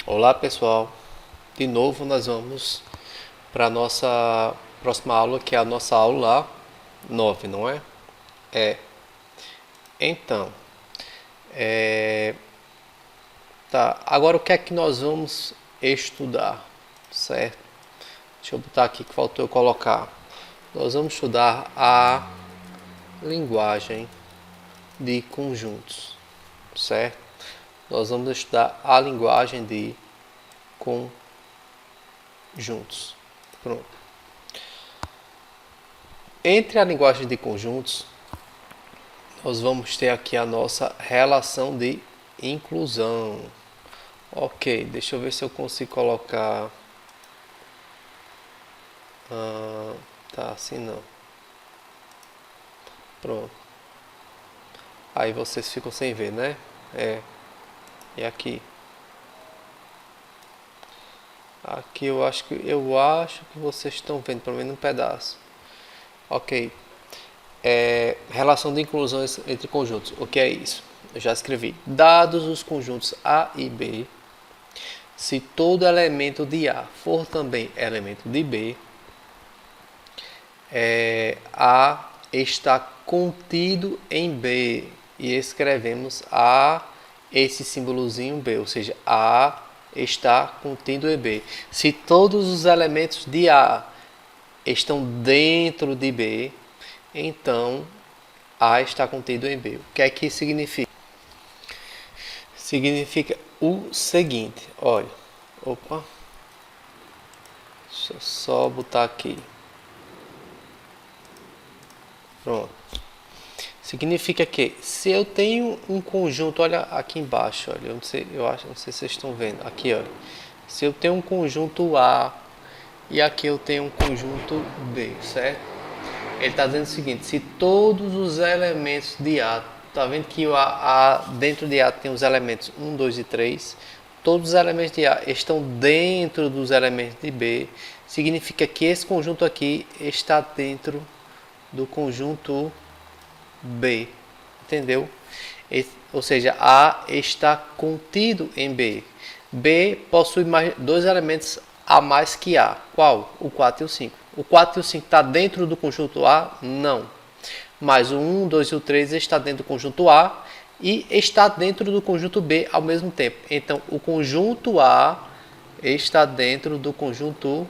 Olá pessoal, de novo nós vamos para a nossa próxima aula, que é a nossa aula 9, não é? É. Então, tá. Agora o que é que nós vamos estudar, certo? Deixa eu botar aqui que faltou eu colocar. Nós vamos estudar a linguagem de conjuntos, certo? Nós vamos estudar a linguagem de conjuntos. Pronto. Entre a linguagem de conjuntos, nós vamos ter aqui a nossa relação de inclusão. Ok, deixa eu ver se eu consigo colocar. Tá, assim não. Pronto. Aí vocês ficam sem ver, né? E aqui. Aqui eu acho que vocês estão vendo pelo menos um pedaço. Ok. Relação de inclusões entre conjuntos. O que é isso? Eu já escrevi. Dados os conjuntos A e B, se todo elemento de A for também elemento de B, A está contido em B. E escrevemos A, esse símbolozinho B, ou seja, A está contido em B. Se todos os elementos de A estão dentro de B, então A está contido em B. O que é que significa? Significa o seguinte, olha, opa, deixa eu só botar aqui, pronto. Significa que se eu tenho um conjunto, olha aqui embaixo, olha, eu não sei se vocês estão vendo, aqui, olha, se eu tenho um conjunto A e aqui eu tenho um conjunto B, certo? Ele está dizendo o seguinte, se todos os elementos de A, tá vendo que dentro de A tem os elementos 1, 2 e 3, todos os elementos de A estão dentro dos elementos de B, significa que esse conjunto aqui está dentro do conjunto B, entendeu? Ou seja, A está contido em B. B possui dois elementos a mais que A. Qual? O 4 e o 5. O 4 e o 5 está dentro do conjunto A? Não. Mas o 1, 2 e o 3 está dentro do conjunto A e está dentro do conjunto B ao mesmo tempo. Então, o conjunto A está dentro do conjunto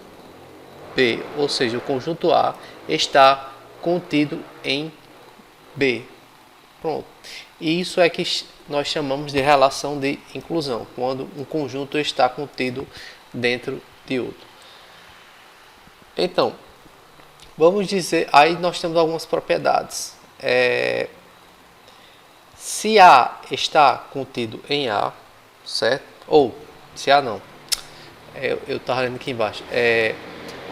B. Ou seja, o conjunto A está contido em B. Pronto. E isso é que nós chamamos de relação de inclusão, quando um conjunto está contido dentro de outro. Então, vamos dizer, aí nós temos algumas propriedades. Se A está contido em A, certo? Ou, se A não, eu estava lendo aqui embaixo.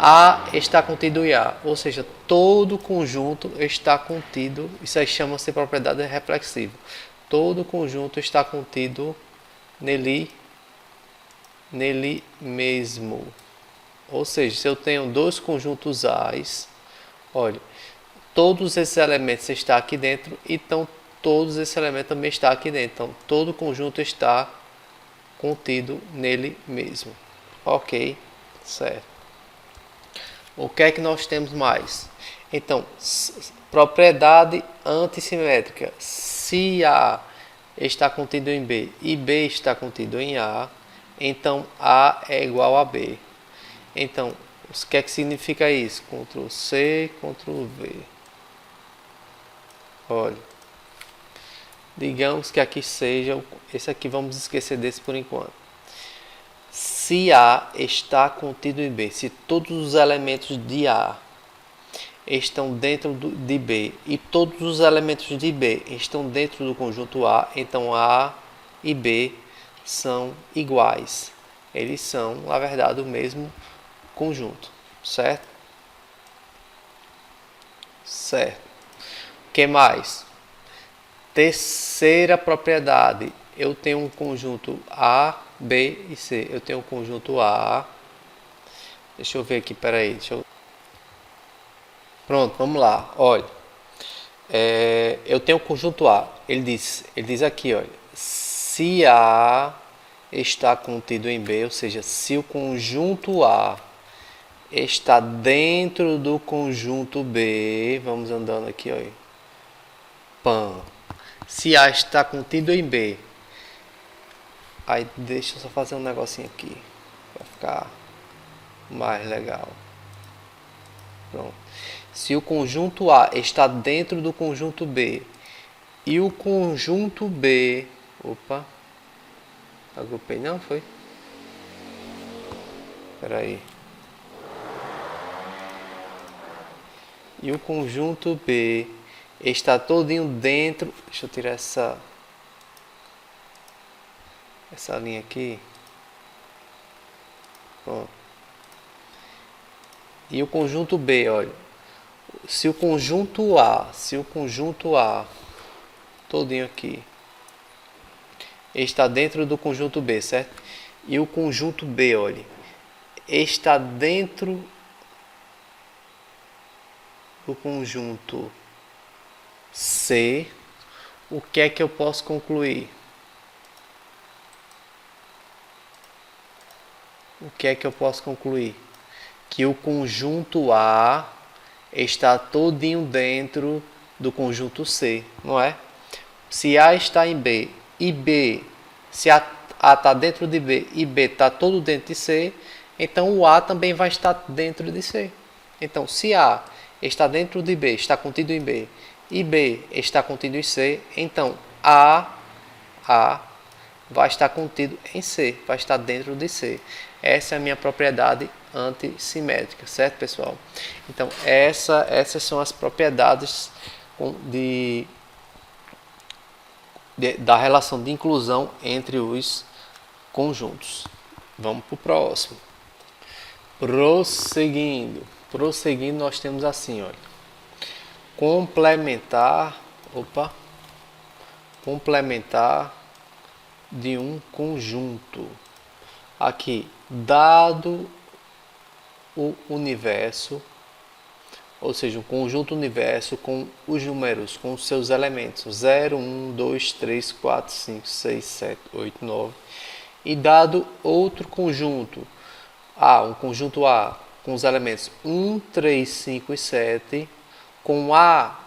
A está contido em A, ou seja, todo conjunto está contido, isso aí chama-se propriedade reflexiva. Todo conjunto está contido nele mesmo. Ou seja, se eu tenho dois conjuntos A's, olha, todos esses elementos estão aqui dentro, então todos esses elementos também estão aqui dentro. Então, todo conjunto está contido nele mesmo. Ok, certo. O que é que nós temos mais? Então, propriedade antissimétrica. Se A está contido em B e B está contido em A, então A é igual a B. Então, o que é que significa isso? Ctrl C, Ctrl V. Olha, digamos que aqui seja, esse aqui vamos esquecer desse por enquanto. Se A está contido em B, se todos os elementos de A estão dentro de B e todos os elementos de B estão dentro do conjunto A, então A e B são iguais. Eles são, na verdade, o mesmo conjunto, certo? Certo. O que mais? Terceira propriedade. Eu tenho um conjunto A, B e C. Eu tenho um conjunto A. Deixa eu ver aqui, peraí. Pronto, vamos lá. Olha, eu tenho um conjunto A. Ele diz aqui, olha, se A está contido em B, ou seja, se o conjunto A está dentro do conjunto B, vamos andando aqui, ó. Pam. Se A está contido em B, aí deixa eu só fazer um negocinho aqui para ficar mais legal. Pronto. Se o conjunto A está dentro do conjunto B e o conjunto B, opa, agrupei não, foi? Espera aí. E o conjunto B está todinho dentro, deixa eu tirar essa linha aqui. Pronto. E o conjunto B, olha, se o conjunto A todinho aqui está dentro do conjunto B, certo? E o conjunto B, olha, está dentro do conjunto C, o que é que eu posso concluir? O que é que eu posso concluir? Que o conjunto A está todinho dentro do conjunto C, não é? Se A está em B e B, se A está dentro de B e B está todo dentro de C, então o A também vai estar dentro de C. Então, se A está dentro de B, está contido em B, e B está contido em C, então A vai estar contido em C, vai estar dentro de C. Essa é a minha propriedade antissimétrica, certo, pessoal? Então, essas são as propriedades da relação de inclusão entre os conjuntos. Vamos para o próximo. Prosseguindo, nós temos assim, olha, complementar de um conjunto. Aqui, dado o universo, ou seja, um conjunto universo com os números, com os seus elementos 0, 1, 2, 3, 4, 5, 6, 7, 8, 9, e dado outro conjunto, um conjunto A com os elementos 1, 3, 5 e 7, com A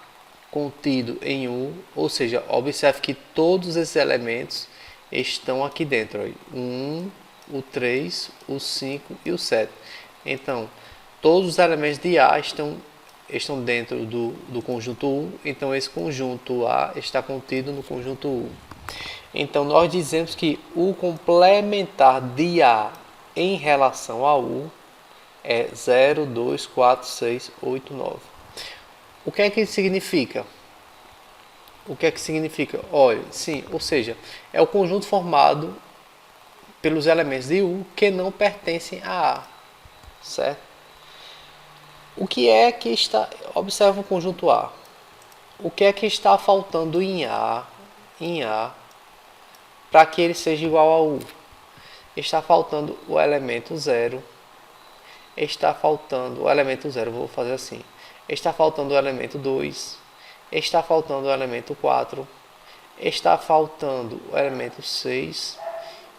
contido em U, ou seja, observe que todos esses elementos estão aqui dentro, ó, 1, o 3, o 5 e o 7. Então, todos os elementos de A estão dentro do conjunto U, então esse conjunto A está contido no conjunto U. Então, nós dizemos que o complementar de A em relação a U é 0, 2, 4, 6, 8, 9. O que é que significa? Olha, sim, ou seja, é o conjunto formado pelos elementos de U que não pertencem a A, certo? O que é que está... Observa o conjunto A. O que é que está faltando em A para que ele seja igual a U? Está faltando o elemento 0. Vou fazer assim. Está faltando o elemento 2. Está faltando o elemento 4. Está faltando o elemento 6.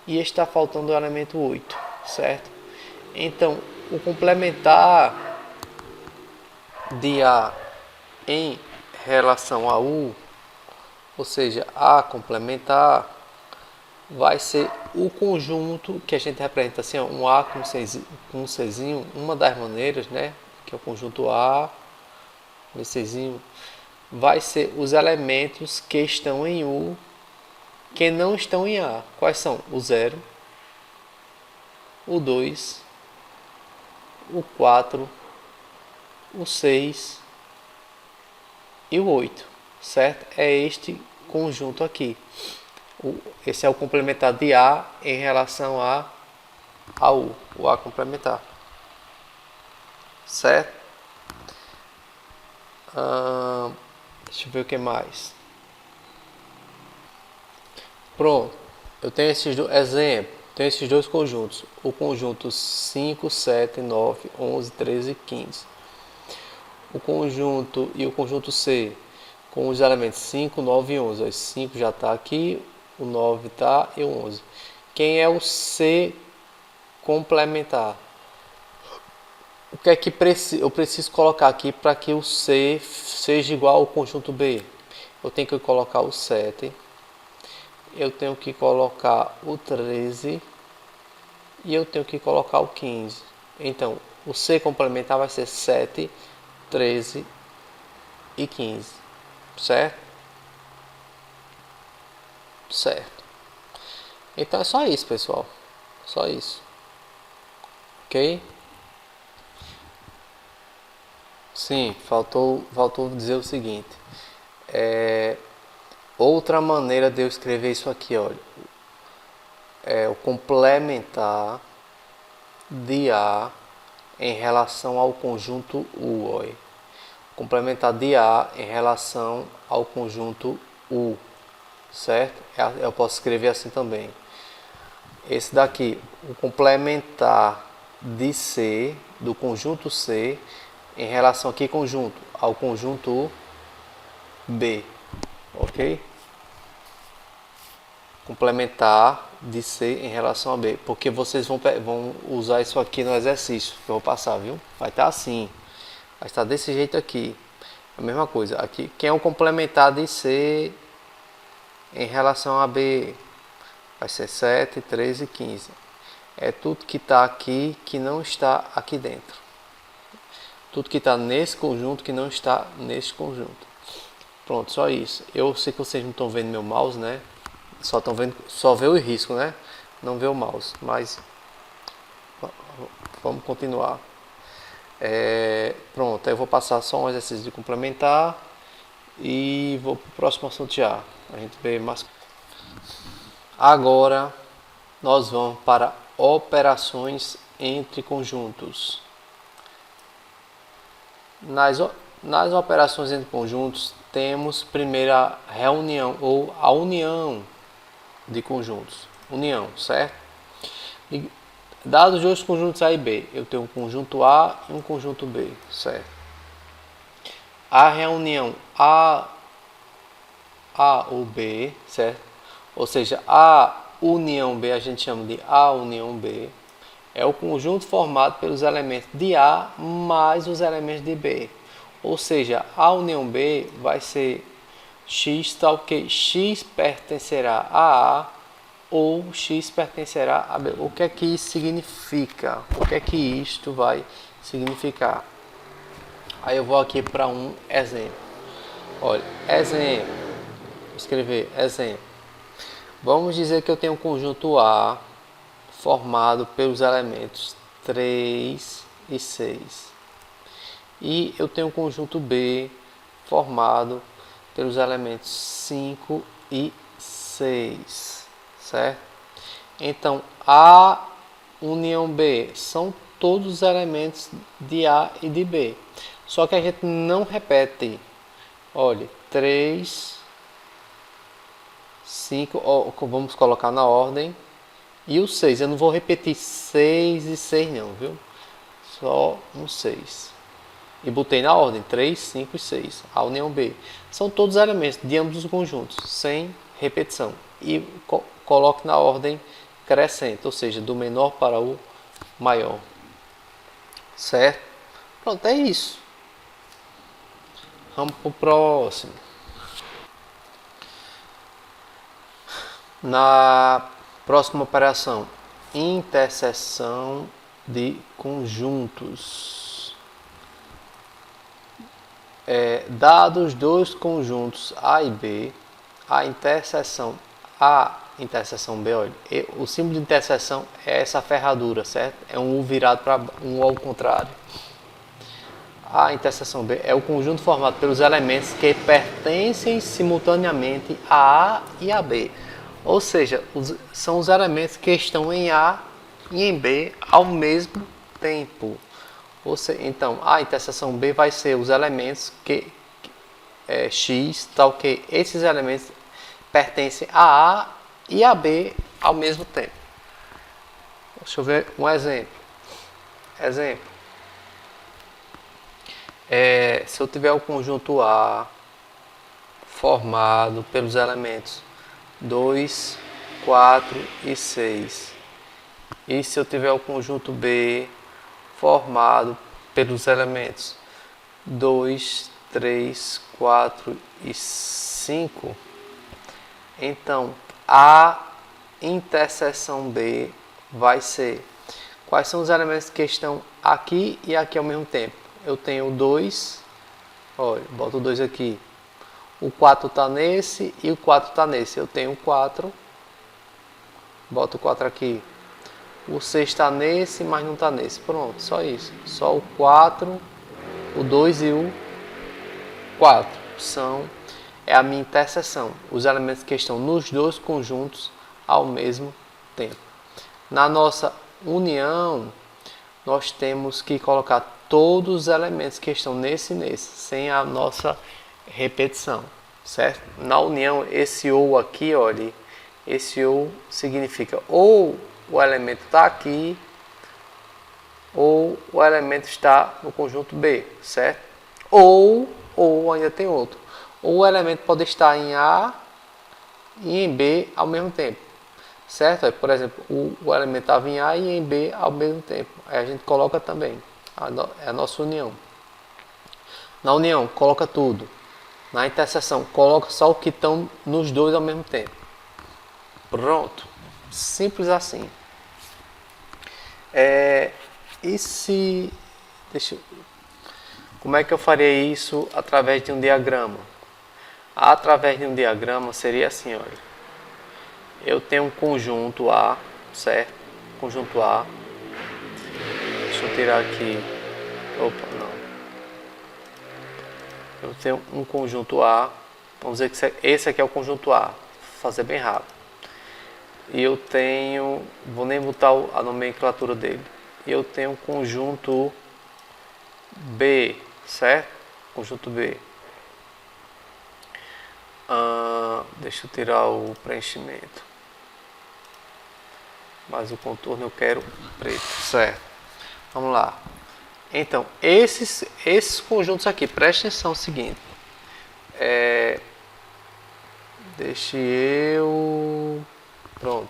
E está faltando o elemento 8, certo? Então, o complementar de A em relação a U, ou seja, A complementar, vai ser o conjunto que a gente representa assim, ó, um A com um Czinho, uma das maneiras, né? Que é o conjunto A, um Czinho, vai ser os elementos que estão em U que não estão em A. Quais são? O 0, o 2, o 4, o 6 e o 8, certo? É este conjunto aqui. Esse é o complementar de A em relação a U, o A complementar, certo? Deixa eu ver o que mais. Pronto, eu tenho esses dois exemplos, tenho esses dois conjuntos, o conjunto 5, 7, 9, 11, 13 e 15. O conjunto e o conjunto C com os elementos 5, 9 e 11. O 5 já está aqui, o 9 está e o 11. quem é o C complementar? O que é que eu preciso colocar aqui para que o C seja igual ao conjunto B? Eu tenho que colocar o 7, eu tenho que colocar o 13 e eu tenho que colocar o 15. Então, o C complementar vai ser 7, 13 e 15, certo? Certo. Então é só isso, pessoal. Só isso. Ok? Sim, faltou dizer o seguinte. Outra maneira de eu escrever isso aqui, olha. É o complementar de A em relação ao conjunto U. Olha. Complementar de A em relação ao conjunto U. Certo? Eu posso escrever assim também. Esse daqui, o complementar de C, do conjunto C, em relação a que conjunto? Ao conjunto B, ok? Complementar de C em relação a B, porque vocês vão usar isso aqui no exercício que eu vou passar, viu? Vai estar assim, vai estar desse jeito aqui, a mesma coisa. Aqui, quem é o complementar de C em relação a B? Vai ser 7, 13 e 15. É tudo que está aqui que não está aqui dentro. Tudo que está nesse conjunto que não está nesse conjunto. Pronto, só isso. Eu sei que vocês não estão vendo meu mouse, né? Só estão vendo, só vê o risco, né? Não vê o mouse. Mas vamos continuar. Pronto, aí eu vou passar só um exercício de complementar e vou para o próximo assunto já. A gente vê mais. Agora nós vamos para operações entre conjuntos. Nas operações entre conjuntos, temos primeiro a reunião ou a união de conjuntos. União, certo? E, dados dois conjuntos A e B, eu tenho um conjunto A e um conjunto B, certo? A reunião A ou B, certo? Ou seja, A união B a gente chama de A união B. É o conjunto formado pelos elementos de A mais os elementos de B. Ou seja, A união B vai ser X tal que X pertencerá a A ou X pertencerá a B. O que é que isso significa? O que é que isto vai significar? Aí eu vou aqui para um exemplo. Olha, exemplo. Vou escrever exemplo. Vamos dizer que eu tenho um conjunto A formado pelos elementos 3 e 6. E eu tenho um conjunto B formado pelos elementos 5 e 6, certo? Então, A união B são todos os elementos de A e de B. Só que a gente não repete. Olha, 3, 5, vamos colocar na ordem. E o 6, eu não vou repetir 6 e 6 não, viu? Só um 6. E botei na ordem 3, 5 e 6. A união B. São todos elementos de ambos os conjuntos, sem repetição. E coloque na ordem crescente, ou seja, do menor para o maior. Certo? Pronto, é isso. Vamos para o próximo. Na próxima operação, interseção de conjuntos. Dados dois conjuntos A e B, a interseção B, olha, o símbolo de interseção é essa ferradura, certo? É um U virado para um ao contrário. A interseção B é o conjunto formado pelos elementos que pertencem simultaneamente a A e a B. Ou seja, são os elementos que estão em A e em B ao mesmo tempo. Então, a interseção B vai ser os elementos que X, tal que esses elementos pertencem a A e a B ao mesmo tempo. Deixa eu ver um exemplo. Se eu tiver o conjunto A formado pelos elementos 2, 4 e 6. E se eu tiver o conjunto B formado pelos elementos 2, 3, 4 e 5, então a interseção B vai ser... Quais são os elementos que estão aqui e aqui ao mesmo tempo? Eu tenho 2, olha, boto o 2 aqui. O 4 está nesse e o 4 está nesse. Eu tenho 4, boto o 4 aqui. O 6 está nesse, mas não está nesse. Pronto, só isso. Só o 4, o 2 e o 4 é a minha interseção. Os elementos que estão nos dois conjuntos ao mesmo tempo. Na nossa união, nós temos que colocar todos os elementos que estão nesse e nesse, sem a nossa repetição, certo? Na união, esse ou aqui, olha, esse ou significa ou o elemento está aqui, ou o elemento está no conjunto B, certo? Ou ainda tem outro. Ou o elemento pode estar em A e em B ao mesmo tempo, certo? Por exemplo, o elemento estava em A e em B ao mesmo tempo. Aí a gente coloca também, é a nossa união. Na união, coloca tudo. Na interseção, coloca só o que estão nos dois ao mesmo tempo. Pronto. Simples assim. E se... Como é que eu faria isso através de um diagrama? Através de um diagrama seria assim, olha. Eu tenho um conjunto A, certo? Conjunto A. Deixa eu tirar aqui. Opa, não. Eu tenho um conjunto A. Vamos dizer que esse aqui é o conjunto A. Vou fazer bem rápido. E eu tenho... Vou nem botar a nomenclatura dele. E eu tenho um conjunto B, certo? Conjunto B. Deixa eu tirar o preenchimento. Mas o contorno eu quero preto, certo? Vamos lá. Então, esses conjuntos aqui, preste atenção no seguinte. Deixe eu... Pronto.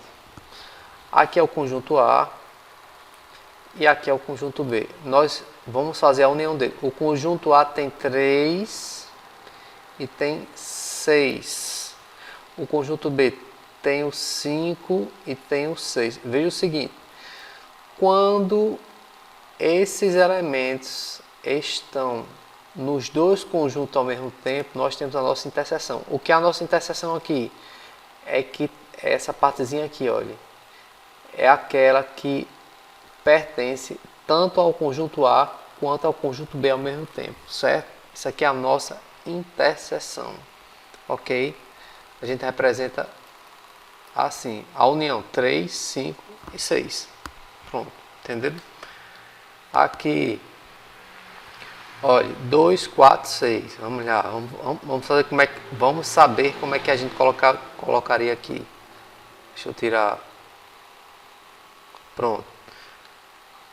Aqui é o conjunto A e aqui é o conjunto B. Nós vamos fazer a união dele. O conjunto A tem 3 e tem 6. O conjunto B tem o 5 e tem o 6. Veja o seguinte. Quando esses elementos estão nos dois conjuntos ao mesmo tempo, nós temos a nossa interseção. O que é a nossa interseção aqui? É que essa partezinha aqui, olha, é aquela que pertence tanto ao conjunto A quanto ao conjunto B ao mesmo tempo, certo? Isso aqui é a nossa interseção, ok? A gente representa assim, a união 3, 5 e 6. Pronto, entenderam? Aqui, olha, 2, 4, 6. Vamos lá, vamos fazer vamos saber como é que a gente colocaria aqui. Deixa eu tirar. Pronto.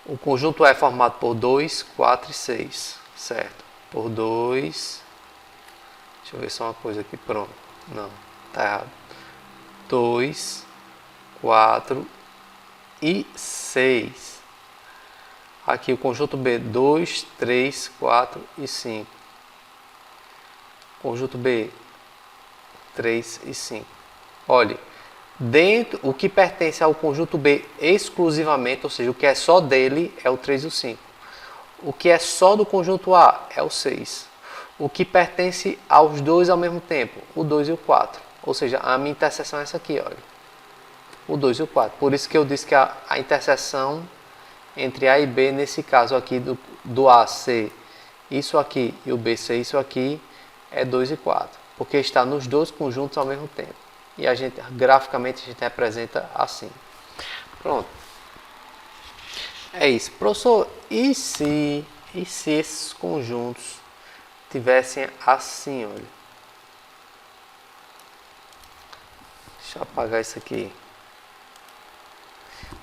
O conjunto é formado por 2, 4 e 6, certo? Por 2. Deixa eu ver só uma coisa aqui. Pronto. Não, tá errado. 2, 4 e 6. Aqui o conjunto B, 2, 3, 4 e 5. Conjunto B, 3 e 5. Olha, o que pertence ao conjunto B exclusivamente, ou seja, o que é só dele é o 3 e o 5. O que é só do conjunto A é o 6. O que pertence aos dois ao mesmo tempo, o 2 e o 4. Ou seja, a minha interseção é essa aqui, olha. O 2 e o 4. Por isso que eu disse que a interseção entre A e B, nesse caso aqui do A ser isso aqui e o B ser isso aqui, é 2 e 4. Porque está nos dois conjuntos ao mesmo tempo. E a gente, graficamente, a gente representa assim. Pronto. É isso. Professor, e se esses conjuntos tivessem assim, olha. Deixa eu apagar isso aqui.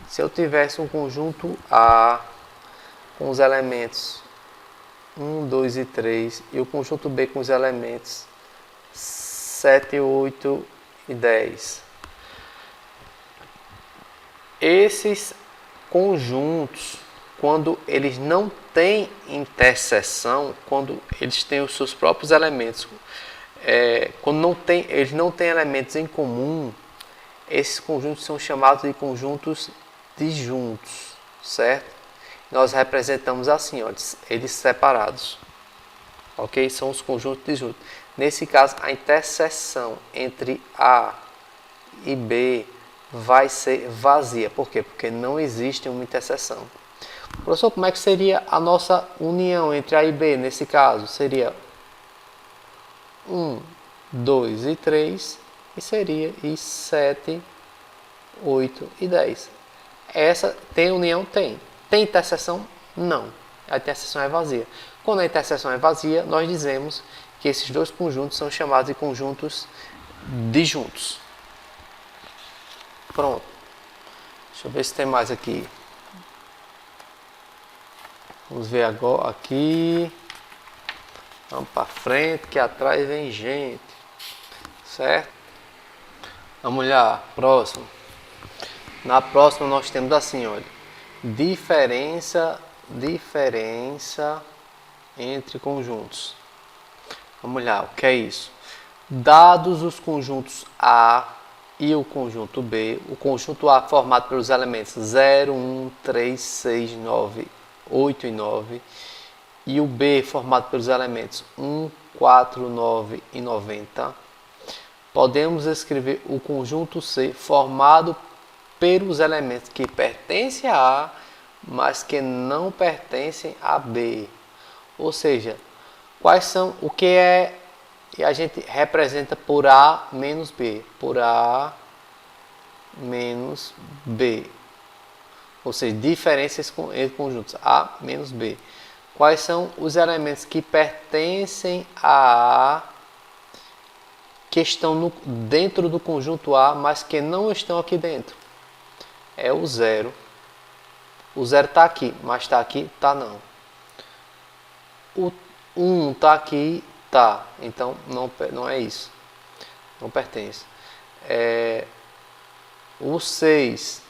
Se eu tivesse um conjunto A com os elementos 1, 2 e 3 e o conjunto B com os elementos 7, 8 e 10. esses conjuntos, quando eles não têm interseção, quando eles têm os seus próprios elementos, quando eles não têm elementos em comum, esses conjuntos são chamados de conjuntos disjuntos, certo? Nós representamos assim, ó, eles separados, ok? São os conjuntos disjuntos. Nesse caso, a interseção entre A e B vai ser vazia. Por quê? Porque não existe uma interseção. Professor, como é que seria a nossa união entre A e B nesse caso? Seria 1, 2 e 3, e seria 7, 8 e 10. Essa tem união? Tem. Tem interseção? Não. A interseção é vazia. Quando a interseção é vazia, nós dizemos que esses dois conjuntos são chamados de conjuntos disjuntos. Pronto. Deixa eu ver se tem mais aqui. Vamos ver agora aqui. Vamos para frente, que atrás vem gente. Certo? Vamos lá, próximo. Na próxima nós temos assim, olha. Diferença entre conjuntos. Vamos lá, o que é isso? Dados os conjuntos A e o conjunto B, o conjunto A formado pelos elementos 0, 1, 3, 6, 9, 8 e 9, e o B formado pelos elementos 1, 4, 9 e 90, podemos escrever o conjunto C formado pelos elementos que pertencem a A, mas que não pertencem a B. Ou seja, quais são o que é e a gente representa por A menos B, por A menos B. Ou seja, diferenças entre conjuntos A menos B. Quais são os elementos que pertencem a A, que estão dentro do conjunto A, mas que não estão aqui dentro? É o 0. O 0 está aqui, mas está aqui? Está não. O 1 está aqui? Tá, então não é isso, não pertence. O 6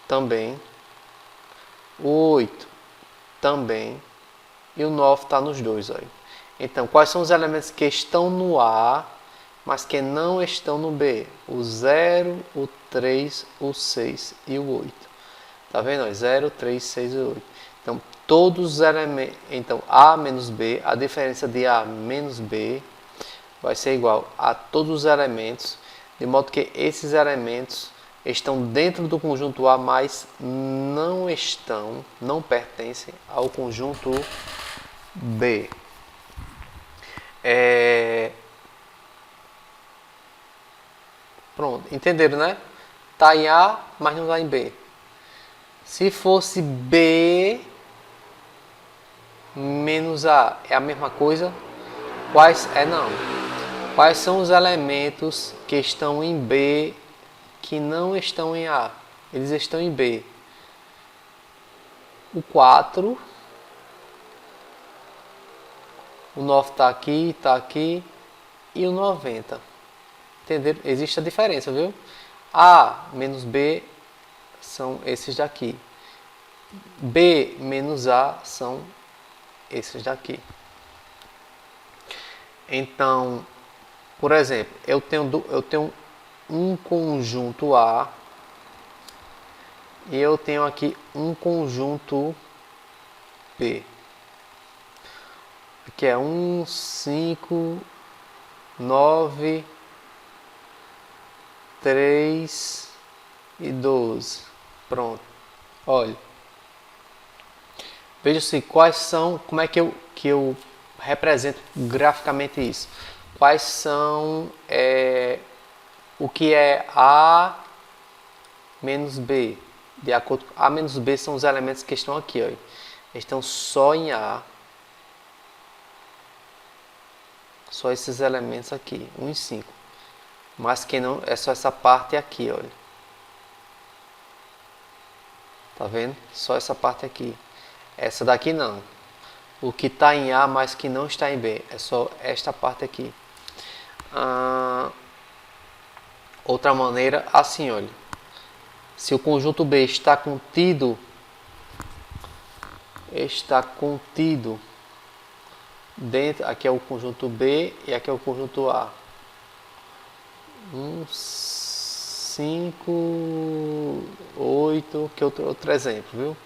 também, o 8 também, e o 9 está nos dois. Olha. Então, quais são os elementos que estão no A, mas que não estão no B? O 0, o 3, o 6 e o 8. Tá vendo? 0, 3, 6 e 8. Então, todos os elementos, então A menos B, a diferença de A menos B vai ser igual a todos os elementos, de modo que esses elementos estão dentro do conjunto A, mas não pertencem ao conjunto B. Pronto, entenderam, né? Está em A, mas não está em B. Se fosse B menos A, é a mesma coisa? Não. Quais são os elementos que estão em B que não estão em A? Eles estão em B. O 4, o 9 está aqui, e o 90. Entenderam? Existe a diferença, viu? A menos B são esses daqui. B menos A são esses daqui. Então, por exemplo, eu tenho um conjunto A e eu tenho aqui um conjunto B. Aqui é 1, 5, 9, 3 e 12. Pronto. Olha. Veja-se como é que eu represento graficamente isso. Quais são o que é A menos B. De acordo com A menos B são os elementos que estão aqui. Ó. Estão só em A. Só esses elementos aqui, 1 e 5. Mas que não é só essa parte aqui, olha. Tá vendo? Só essa parte aqui. Essa daqui não. O que está em A, mas que não está em B. É só esta parte aqui. Outra maneira, assim, olha. Se o conjunto B está contido dentro, aqui é o conjunto B e aqui é o conjunto A. 5, 8, que outro exemplo, viu?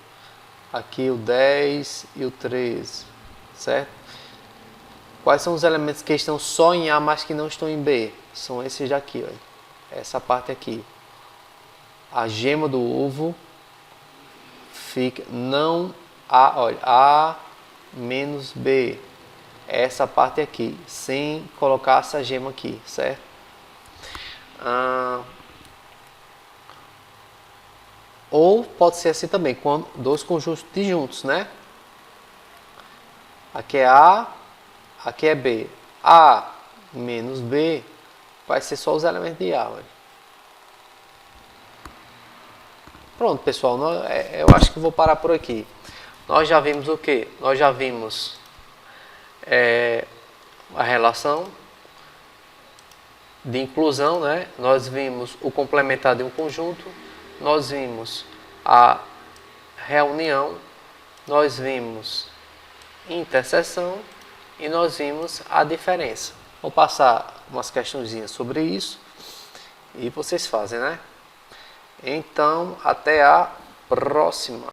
Aqui o 10 e o 13, certo? Quais são os elementos que estão só em A, mas que não estão em B? São esses daqui, olha. Essa parte aqui. A gema do ovo fica não A, olha, A menos B. Essa parte aqui, sem colocar essa gema aqui, certo? Ou pode ser assim também, quando dois conjuntos disjuntos, né? Aqui é A, aqui é B. A menos B vai ser só os elementos de A. Olha. Pronto, pessoal, eu acho que vou parar por aqui. Nós já vimos o que? Nós já vimos a relação de inclusão, né? Nós vimos o complementar de um conjunto, nós vimos a reunião, nós vimos interseção e nós vimos a diferença. Vou passar umas questõezinhas sobre isso e vocês fazem, né? Então, até a próxima.